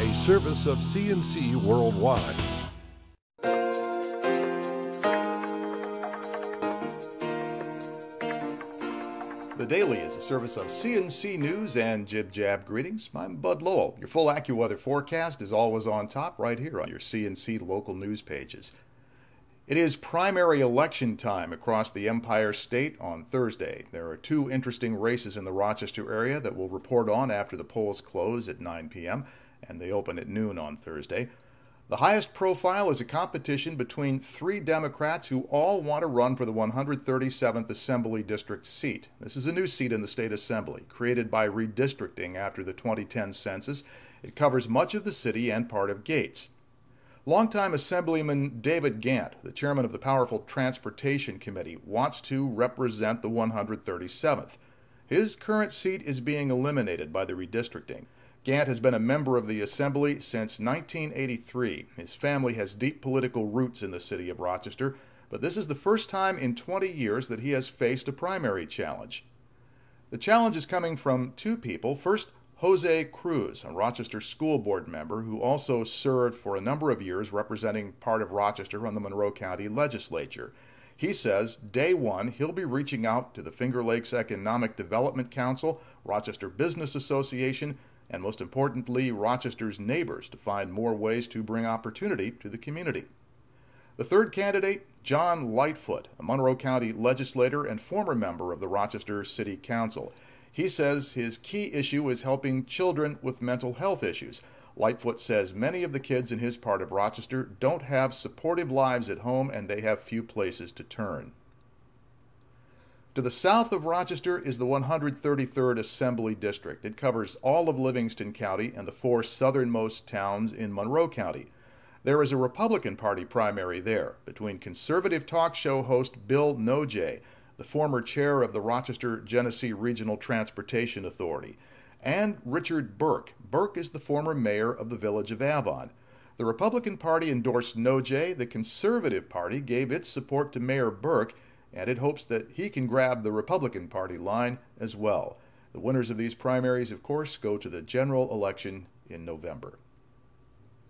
a service of CNC Worldwide. The Daily is a service of CNC News and Jib Jab Greetings. I'm Bud Lowell. Your full AccuWeather forecast is always on top right here on your CNC local news pages. It is primary election time across the Empire State on Thursday. There are two interesting races in the Rochester area that we'll report on after the polls close at 9 p.m. and they open at noon on Thursday. The highest profile is a competition between three Democrats who all want to run for the 137th Assembly District seat. This is a new seat in the state assembly, created by redistricting after the 2010 census. It covers much of the city and part of Gates. Longtime Assemblyman David Gant, the chairman of the powerful Transportation Committee, wants to represent the 137th. His current seat is being eliminated by the redistricting. Gant has been a member of the Assembly since 1983. His family has deep political roots in the city of Rochester, but this is the first time in 20 years that he has faced a primary challenge. The challenge is coming from two people. First, Jose Cruz, a Rochester school board member who also served for a number of years representing part of Rochester on the Monroe County Legislature. He says day one he'll be reaching out to the Finger Lakes Economic Development Council, Rochester Business Association, and most importantly, Rochester's neighbors to find more ways to bring opportunity to the community. The third candidate, John Lightfoot, a Monroe County legislator and former member of the Rochester City Council. He says his key issue is helping children with mental health issues. Lightfoot says many of the kids in his part of Rochester don't have supportive lives at home and they have few places to turn. To the south of Rochester is the 133rd Assembly District. It covers all of Livingston County and the four southernmost towns in Monroe County. There is a Republican Party primary there between conservative talk show host Bill Nojay, the former chair of the Rochester Genesee Regional Transportation Authority, and Richard Burke. Burke is the former mayor of the village of Avon. The Republican Party endorsed Nojay. The Conservative Party gave its support to Mayor Burke, and it hopes that he can grab the Republican Party line as well. The winners of these primaries, of course, go to the general election in November.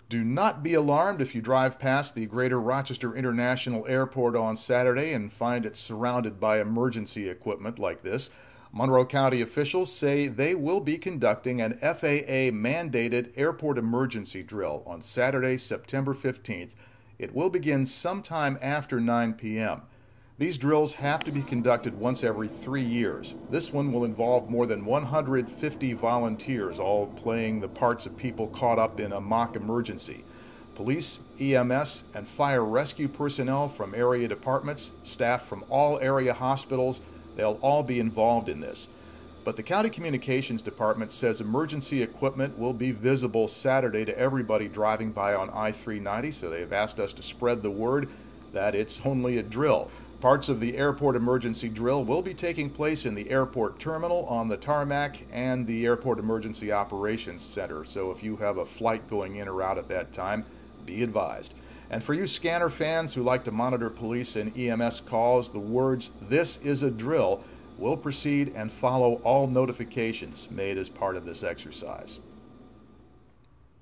Do not be alarmed if you drive past the Greater Rochester International Airport on Saturday and find it surrounded by emergency equipment like this. Monroe County officials say they will be conducting an FAA-mandated airport emergency drill on Saturday, September 15th. It will begin sometime after 9 p.m. These drills have to be conducted once every 3 years. This one will involve more than 150 volunteers, all playing the parts of people caught up in a mock emergency. Police, EMS, and fire rescue personnel from area departments, staff from all area hospitals, they'll all be involved in this. But the County Communications Department says emergency equipment will be visible Saturday to everybody driving by on I-390, so they've asked us to spread the word that it's only a drill. Parts of the airport emergency drill will be taking place in the airport terminal, on the tarmac, and the Airport Emergency Operations Center. So if you have a flight going in or out at that time, be advised. And for you scanner fans who like to monitor police and EMS calls, the words "this is a drill" will proceed and follow all notifications made as part of this exercise.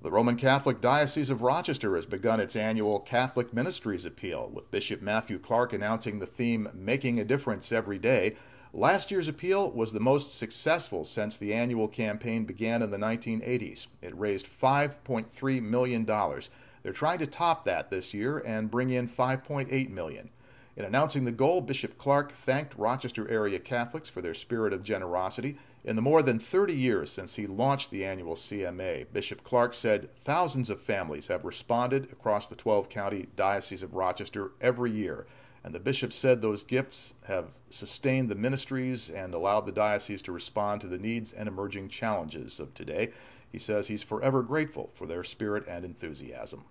The Roman Catholic Diocese of Rochester has begun its annual Catholic Ministries Appeal, with Bishop Matthew Clark announcing the theme, "Making a Difference Every Day." Last year's appeal was the most successful since the annual campaign began in the 1980s. It raised $5.3 million. They're trying to top that this year and bring in $5.8 million. In announcing the goal, Bishop Clark thanked Rochester area Catholics for their spirit of generosity. In the more than 30 years since he launched the annual CMA, Bishop Clark said thousands of families have responded across the 12-county Diocese of Rochester every year, and the bishop said those gifts have sustained the ministries and allowed the diocese to respond to the needs and emerging challenges of today. He says he's forever grateful for their spirit and enthusiasm.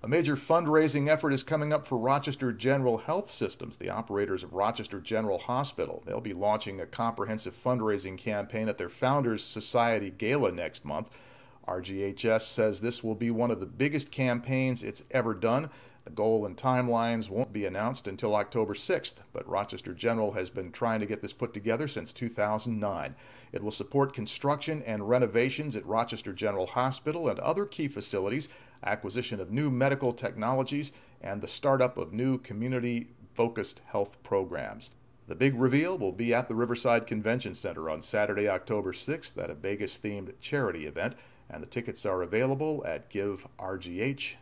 A major fundraising effort is coming up for Rochester General Health Systems, the operators of Rochester General Hospital. They'll be launching a comprehensive fundraising campaign at their Founders Society Gala next month. RGHS says this will be one of the biggest campaigns it's ever done. The goal and timelines won't be announced until October 6th, but Rochester General has been trying to get this put together since 2009. It will support construction and renovations at Rochester General Hospital and other key facilities, acquisition of new medical technologies, and the startup of new community-focused health programs. The big reveal will be at the Riverside Convention Center on Saturday, October 6th at a Vegas-themed charity event, and the tickets are available at givergh.org.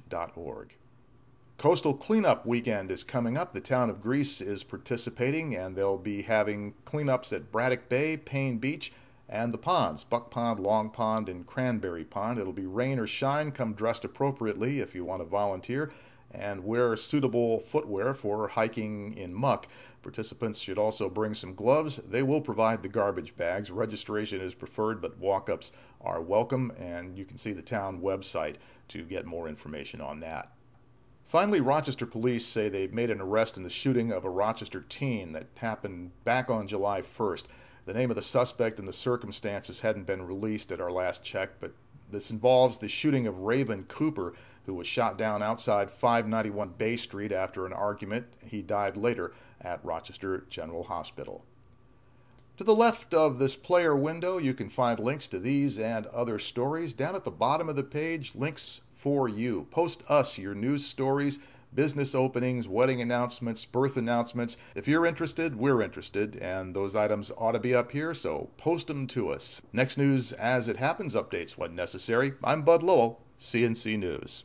Coastal Cleanup Weekend is coming up. The town of Greece is participating, and they'll be having cleanups at Braddock Bay, Payne Beach, and the ponds, Buck Pond, Long Pond, and Cranberry Pond. It'll be rain or shine. Come dressed appropriately if you want to volunteer, and wear suitable footwear for hiking in muck. Participants should also bring some gloves. They will provide the garbage bags. Registration is preferred, but walk-ups are welcome, and you can see the town website to get more information on that. Finally, Rochester police say they've made an arrest in the shooting of a Rochester teen that happened back on July 1st. The name of the suspect and the circumstances hadn't been released at our last check, but this involves the shooting of Raven Cooper, who was shot down outside 591 Bay Street after an argument. He died later at Rochester General Hospital. To the left of this player window, you can find links to these and other stories. Down at the bottom of the page, links for you. Post us your news stories, business openings, wedding announcements, birth announcements. If you're interested, we're interested, and those items ought to be up here, so post them to us. Next news as it happens, updates when necessary. I'm Bud Lowell, CNC News.